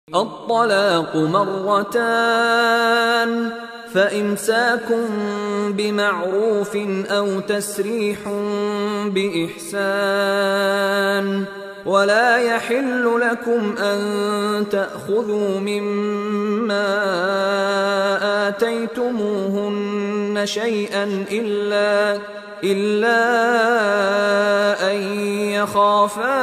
الطلاق مرتان فإمساك بمعروف أو تسريح بإحسان ولا يحل لكم أن تأخذوا مما آتيتموهن شيئا إلا أن يخافا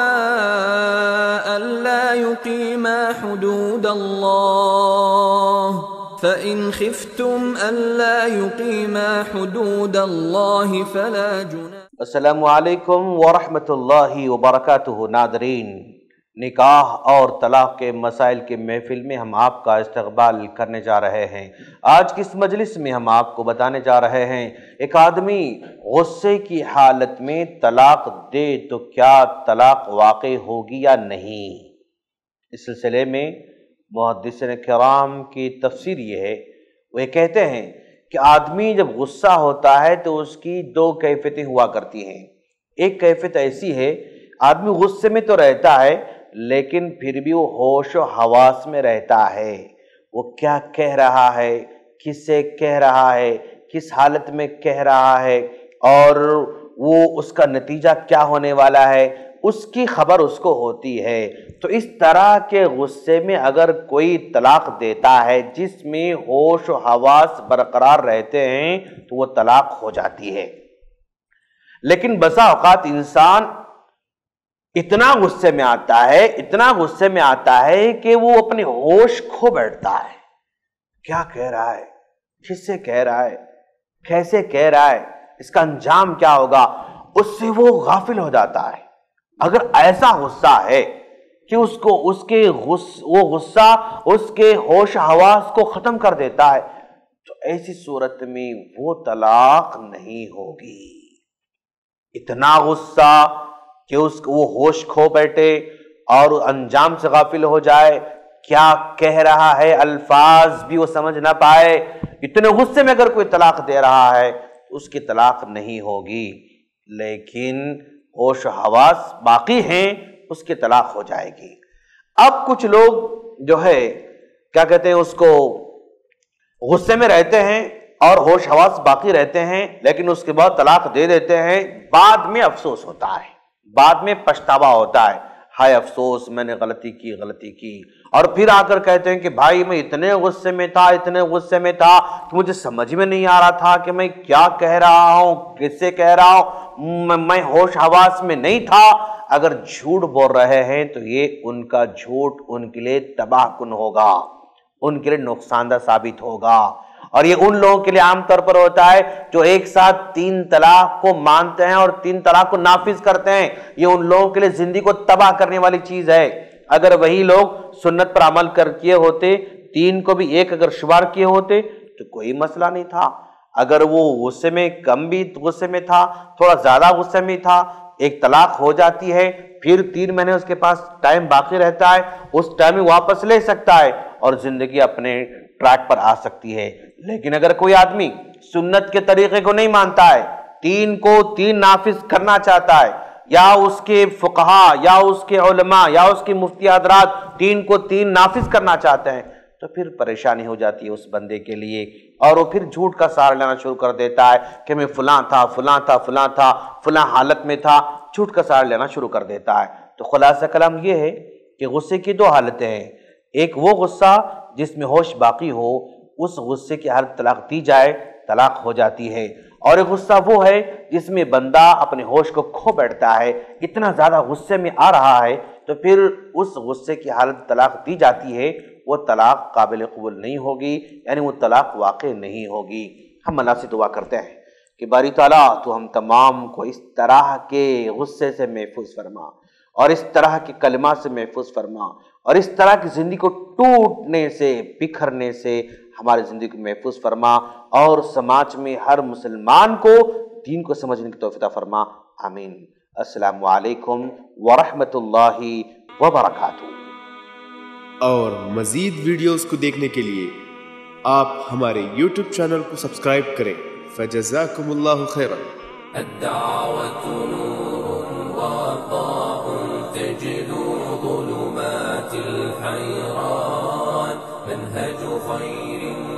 ألا يقيما حدود الله فإن خفتم ألا يقيما حدود الله فلا جناح۔ السلام علیکم ورحمۃ اللہ وبرکاتہ۔ ناظرین، نکاح اور طلاق کے مسائل کے محفل میں ہم آپ کا استقبال کرنے جا رہے ہیں۔ آج کی اس مجلس میں ہم آپ کو بتانے جا رہے ہیں ایک آدمی غصے کی حالت میں طلاق دے تو کیا طلاق واقع ہوگی یا نہیں۔ اس سلسلے میں محدثین کرام کی تفسیر یہ ہے، وہ کہتے ہیں کہ آدمی جب غصہ ہوتا ہے تو اس کی دو کیفیتیں ہوا کرتی ہیں۔ ایک کیفیت ایسی ہے، آدمی غصے میں تو رہتا ہے لیکن پھر بھی وہ ہوش و حواس میں رہتا ہے، وہ کیا کہہ رہا ہے، کس سے کہہ رہا ہے، کس حالت میں کہہ رہا ہے اور وہ اس کا نتیجہ کیا ہونے والا ہے، اس کی خبر اس کو ہوتی ہے۔ تو اس طرح کے غصے میں اگر کوئی طلاق دیتا ہے جس میں ہوش و حواس برقرار رہتے ہیں تو وہ طلاق ہو جاتی ہے۔ لیکن بسا اوقات انسان اتنا غصے میں آتا ہے کہ وہ اپنے ہوش کھو بیٹھتا ہے، کیا کہہ رہا ہے، کس سے کہہ رہا ہے، کیسے کہہ رہا ہے، اس کا انجام کیا ہوگا، اس سے وہ غافل ہو جاتا ہے۔ اگر ایسا غصہ ہے کہ وہ غصہ اس کے ہوش حواس کو ختم کر دیتا ہے تو ایسی صورت میں وہ طلاق نہیں ہوگی۔ اتنا غصہ کہ وہ ہوش کھو بیٹھے اور انجام سے غافل ہو جائے، کیا کہہ رہا ہے الفاظ بھی وہ سمجھ نہ پائے، اتنے غصے میں اگر کوئی طلاق دے رہا ہے تو اس کی طلاق نہیں ہوگی۔ لیکن ہوش و حواس باقی ہیں، اس کی طلاق ہو جائے گی۔ اب کچھ لوگ جو ہے کیا کہتے ہیں، اس کو غصے میں رہتے ہیں اور ہوش حواس باقی رہتے ہیں لیکن اس کے بعد طلاق دے دیتے ہیں، بعد میں افسوس ہوتا ہے، بعد میں پچھتاوا ہوتا ہے، ہائے افسوس میں نے غلطی کی اور پھر آ کر کہتے ہیں کہ بھائی میں اتنے غصے میں تھا کہ مجھے سمجھ میں نہیں آ رہا تھا کہ میں کیا کہہ رہا ہوں، کس سے کہہ رہا ہوں، میں ہوش حواس میں نہیں تھا۔ اگر جھوٹ بول رہے ہیں تو یہ ان کا جھوٹ ان کے لیے تباہ کن ہوگا، ان کے لیے نقصان دہ ثابت ہوگا۔ اور یہ ان لوگوں کے لیے عام طور پر ہوتا ہے جو ایک ساتھ 3 طلاق کو مانتے ہیں اور 3 طلاق کو نافذ کرتے ہیں، یہ ان لوگوں کے لیے زندگی کو تباہ کرنے والی چیز ہے۔ اگر وہی لوگ سنت پر عمل کیے ہوتے، 3 کو بھی 1 اگر شمار کیے ہوتے تو کوئی مسئلہ نہیں تھا۔ اگر وہ غصے میں کم بھی غصے میں تھا، تھوڑا زیادہ غصے میں تھا، ایک طلاق ہو جاتی ہے، پھر 3 مہینے اس کے پاس ٹائم باقی رہتا ہے، اس ٹائم میں واپس لے سکتا ہے اور زندگی اپنے ٹریک پر آ سکتی ہے۔ لیکن اگر کوئی آدمی سنت کے طریقے کو نہیں مانتا ہے، 3 کو 3 نافذ کرنا چاہتا ہے، یا اس کے فقہا یا اس کے علماء یا اس کے مفتی حضرات 3 کو 3 نافذ کرنا چاہتے ہیں تو پھر پریشانی ہو جاتی ہے اس بندے کے لیے، اور وہ پھر جھوٹ کا سہارا لینا شروع کر دیتا ہے کہ میں فلاں تھا، فلاں حالت میں تھا، جھوٹ کا سہارا لینا شروع کر دیتا ہے۔ تو خلاصہ کلام یہ ہے کہ غصے کی 2 حالتیں ہیں، ایک وہ غصہ جس میں ہوش باقی ہو، اس غصے کی حالت طلاق دی جائے، طلاق ہو جاتی ہے، اور ایک غصہ وہ ہے جس میں بندہ اپنے ہوش کو کھو بیٹھتا ہے، اتنا زیادہ غصے میں آ رہا ہے تو پھر اس غصے کی حالت طلاق دی جاتی ہے، وہ طلاق قابل قبول نہیں ہوگی، یعنی وہ طلاق واقع نہیں ہوگی۔ ہم اللہ سے دعا کرتے ہیں کہ باری تعالیٰ تو ہم تمام کو اس طرح کے غصے سے محفوظ فرما اور اس طرح کے کلمات سے محفوظ فرما اور اس طرح کی زندگی کو ٹوٹنے سے، بکھرنے سے ہماری زندگی کو محفوظ فرما، اور سماج میں ہر مسلمان کو دین کو سمجھنے کی توفیق عطا فرما، آمین۔ السلام علیکم ورحمۃ اللہ وبرکاتہ۔ اور مزید ویڈیوز کو دیکھنے کے لیے آپ ہمارے YouTube چینل کو سبسکرائب کریں۔ فجزاکم اللہ خیرا۔ الدعوة نور وضاء تجلو ظلمات الحيران خير